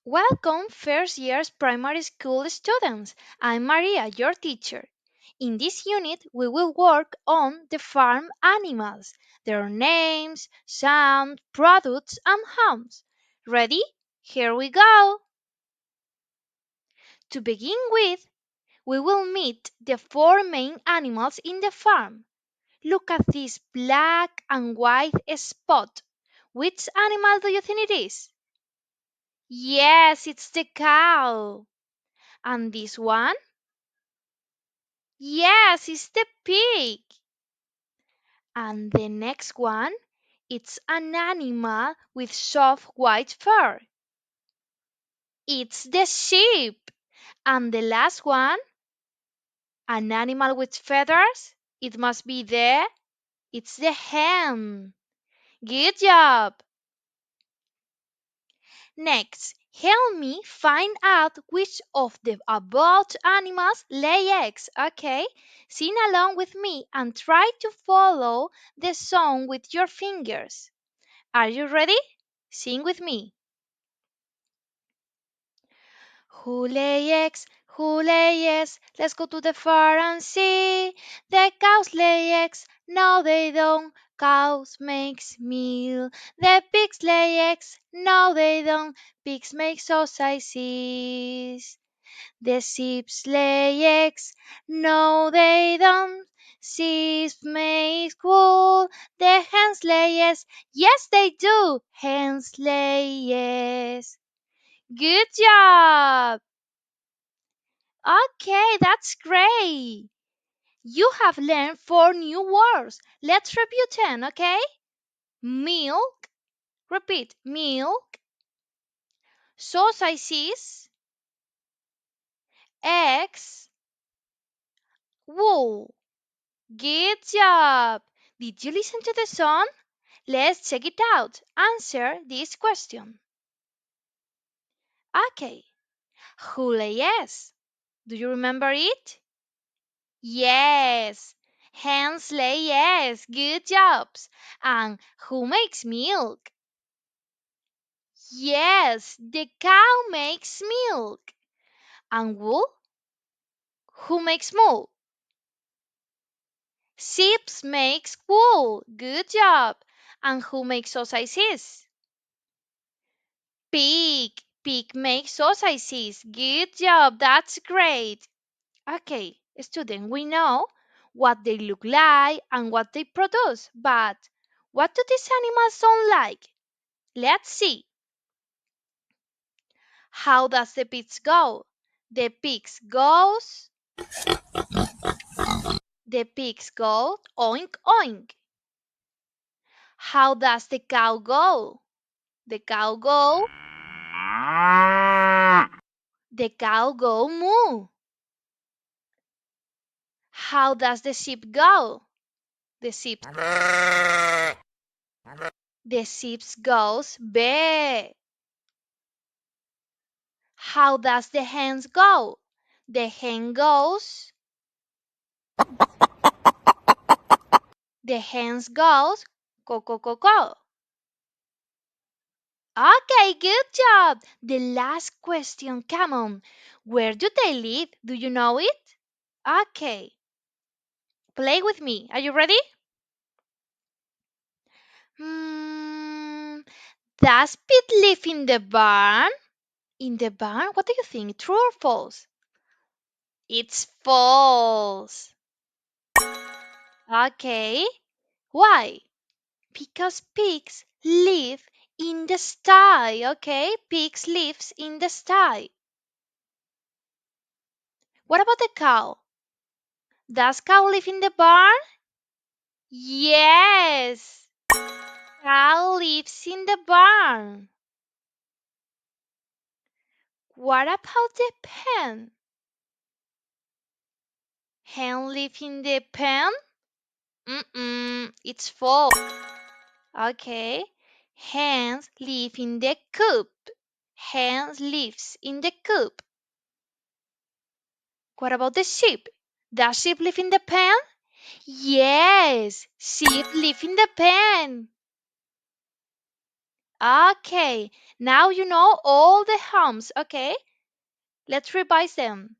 Welcome, first year's primary school students. I'm Maria, your teacher. In this unit, we will work on the farm animals, their names, sound, products, and homes. Ready? Here we go! To begin with, we will meet the four main animals in the farm. Look at this black and white spot. Which animal do you think it is? Yes, it's the cow. And this one? Yes, it's the pig. And the next one? It's an animal with soft white fur. It's the sheep. And the last one? An animal with feathers? It must be it's the hen. Good job. Next, help me find out which of the above animals lay eggs, okay? Sing along with me and try to follow the song with your fingers. Are you ready? Sing with me. Who lay eggs? Who lay eggs? Let's go to the farm and see. The cows lay eggs. No, they don't. Cows makes milk. The pigs lay eggs. No, they don't. Pigs make sausages. The sheep lay eggs. No, they don't. Sheep make wool. The hens lay eggs. Yes, they do. Hens lay eggs. Good job! Okay, that's great. You have learned four new words. Let's review 10, okay? Milk. Repeat. Milk. Sausages. Eggs. Wool. Good job. Did you listen to the song? Let's check it out. Answer this question. Okay. Who lays? Do you remember it? Yes. Hens lay eggs. Good jobs. And who makes milk? Yes, the cow makes milk. And wool? Who makes wool? Sheep makes wool. Good job. And who makes sausages? Pig. Pig makes sausages. Good job. That's great. Okay, student, we know what they look like and what they produce, but what do these animals sound like? Let's see. How does the pigs go? The pigs goes, the pigs go oink oink. How does the cow go? The cow go, the cow go moo. How does the sheep go? The sheep, the sheep goes baa. How does the hen go? The hen goes, the hen goes co co co co. Okay, good job. The last question, come on. Where do they live? Do you know it? Okay, play with me. Are you ready? Hmm, does Pete live in the barn? In the barn? What do you think? True or false? It's false. Okay, why? Because pigs live in the sty, okay? Pigs lives in the sty. What about the cow? Does cow live in the barn? Yes. Cow lives in the barn. What about the pen? Hen live in the pen? It's false. Okay. Hens live in the coop. Hens lives in the coop. What about the sheep? Does sheep live in the pen? Yes, sheep live in the pen. Okay, now you know all the hums. Okay, let's revise them.